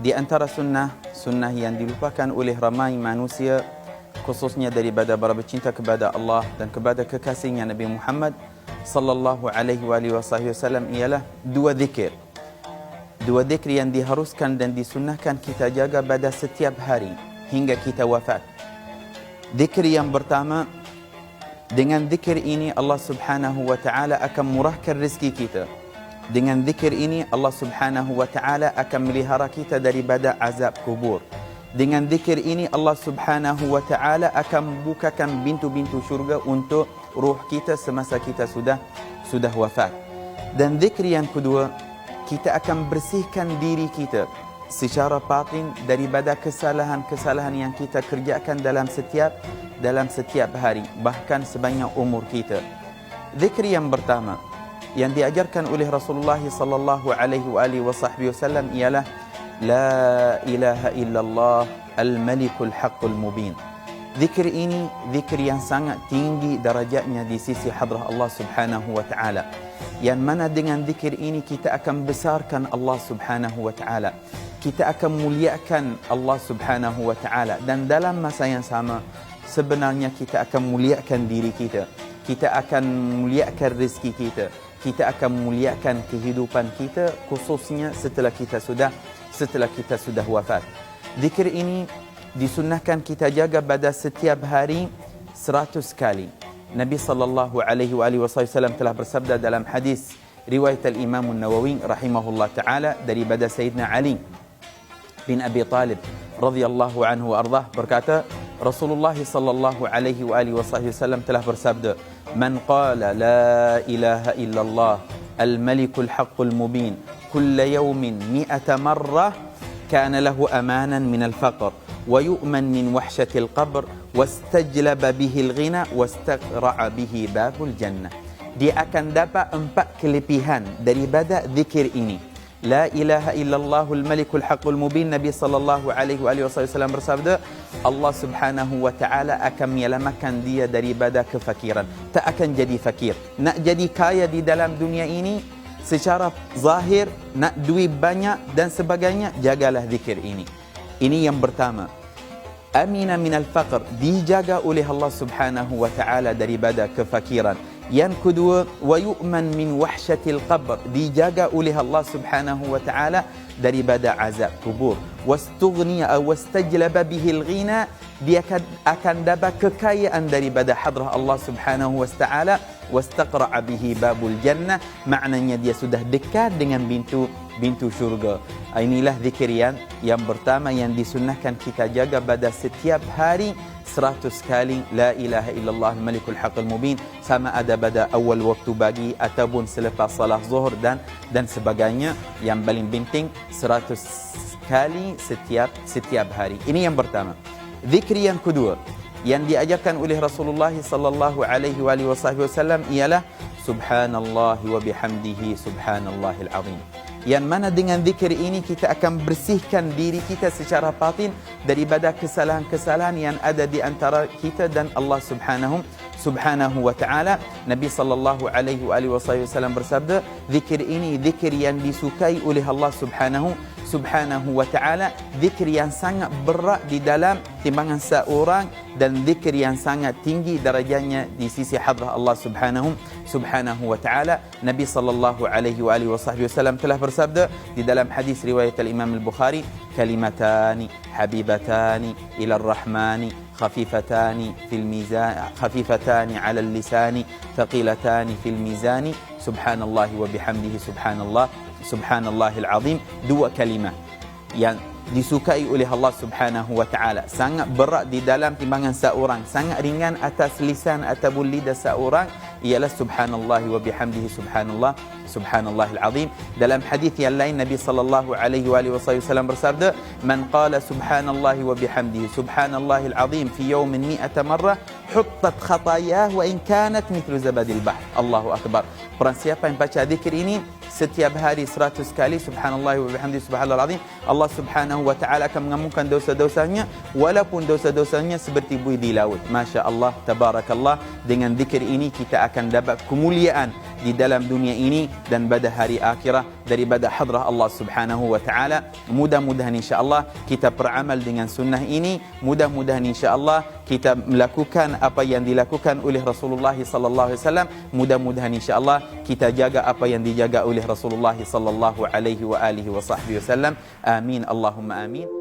Di antara sunnah yang dilupakan oleh ramai manusia, khususnya daripada para pecinta kepada Allah dan kepada kekasihnya Nabi Muhammad sallallahu alaihi wasallam ialah dua zikir. Dua zikir yang diharuskan dan disunnahkan kita jaga pada setiap hari hingga kita wafat. Zikir yang pertama, dengan zikir ini Allah Subhanahu wa taala akan murahkan rezeki kita. Dengan zikir ini Allah Subhanahu wa taala akan melihara kita daripada azab kubur. Dengan zikir ini Allah Subhanahu wa taala akan bukakan pintu-pintu syurga untuk ruh kita semasa kita sudah wafat. Dan zikir yang kedua, kita akan bersihkan diri kita secara batin daripada kesalahan-kesalahan yang kita kerjakan dalam setiap hari, bahkan sebanyak umur kita. Zikir yang pertama yang diajarkan oleh Rasulullah sallallahu alaihi wasallam ialah la ilaha illallah al-malikul haqqul mubin. Zikir ini zikir yang sangat tinggi darajatnya di sisi hadrah Allah Subhanahu wa taala. Yang mana dengan zikir ini kita akan besarkan Allah Subhanahu wa taala. Kita akan muliakan Allah Subhanahu wa taala, dan dalam masa yang sama sebenarnya kita akan muliakan diri kita. Kita akan muliakan rezeki kita. Kita akan muliakan kehidupan kita, khususnya setelah kita sudah wafat. Zikir ini disunnahkan kita jaga pada setiap hari 100 kali. Nabi sallallahu alaihi wasallam telah bersabda dalam hadis riwayat al-Imam an-Nawawi rahimahullah taala daripada Sayyidina Ali bin Abi Talib radhiyallahu anhu wa ardah, berkata Rasulullah sallallahu alaihi wasallam telah bersabda, "Man qala la ilaha illallah al-malikul haqqul mubin kulla yawmin 100 marrah kana lahu amanan min al-faqr wa yu'man min wahshatil qabr wastajlaba bihi al-ghina wastaqra'a bihi babul jannah." Dia akan dapat 4 kelebihan daripada zikir ini. La ilaha illallahul malikul haqqul mubin. Nabi sallallahu alaihi wasallam bersabda, Allah Subhanahu wa taala akan menyelamatkan dia daripada kefakiran. Tak akan jadi fakir. Nak jadi kaya di dalam dunia ini secara zahir, nak duit banyak dan sebagainya, jagalah zikir ini. Ini yang pertama. Amina minal faqr, dijaga oleh Allah Subhanahu wa taala daripada kefakiran. Yang kedua, wa yu'man min wahsyatil qabr, dijaga oleh Allah Subhanahu wa taala daripada azab kubur. Wastughniya aw wastajlaba bihil ghina, dia akan dapat kekayaan daripada hadrah Allah Subhanahu wa taala. Wastaqra'a bihi babul jannah, maknanya dia sudah dekat dengan pintu syurga. Inilah zikir yang pertama yang disunnahkan kita jaga pada setiap hari 100 kali la ilaha illallah malikul haqqul mubin, sama ada pada awal waktu pagi ataupun selepas salat zuhur dan sebagainya. Yang paling penting 100 kali setiap hari. Ini yang pertama. Zikir yang kedua yang diajarkan oleh Rasulullah sallallahu alaihi wasallam ialah subhanallahi wa bihamdihi subhanallahil azim. Yang mana dengan zikir ini kita akan bersihkan diri kita secara batin daripada kesalahan-kesalahan yang ada di antara kita dan Allah Subhanahu wa taala. Nabi sallallahu alaihi wasallam bersabda, zikir ini zikir yang disukai oleh Allah Subhanahu wa taala, zikir yang sangat berat di dalam timbangan seorang dan zikir yang sangat tinggi darajatnya di sisi hadrah Allah Subhanahu wa taala. Nabi sallallahu alaihi wasallam telah bersabda di dalam hadis riwayat al-Imam al-Bukhari, kalimatani habibatani ila ar-rahmani khafifatani fil mizan khafifatani 'ala al-lisani thaqilatani fil mizani subhanallahi wa bihamdihi subhanallahil azim. Dua kalimah yang disukai oleh Allah Subhanahu wa taala, sangat berat di dalam timbangan seorang, sangat ringan atas lisan ataupun lidah seorang, ialah subhanallahi wa bihamdihi subhanallahil azim. Dalam hadis yang lain Nabi sallallahu alaihi wasallam bersabda, man qala subhanallahi wa bihamdihi subhanallahil azim fi yawmin 100 marrah huttat khatayah wa in kanat mithlu zabadil bahr. Allahu akbar. Orang siapa yang baca zikir ini setiap hari 100 kali subhanallah wa bihamdihi subhanallahil azim, Allah Subhanahu wa taala akan mengampunkan dosa-dosanya walaupun dosa-dosanya seperti buih di laut. Masya-Allah, tabarakallah. Dengan zikir ini kita akan dapat kemuliaan di dalam dunia ini dan pada hari akhirah. daripada hadrah Allah Subhanahu wa taala. Mudah-mudahan insya-Allah kita beramal dengan sunnah ini, mudah-mudahan insya-Allah kita melakukan apa yang dilakukan oleh Rasulullah sallallahu alaihi wasallam, mudah-mudahan insya-Allah kita jaga apa yang dijaga oleh Rasulullah sallallahu alaihi wa alihi wasallam. Amin Allahumma amin.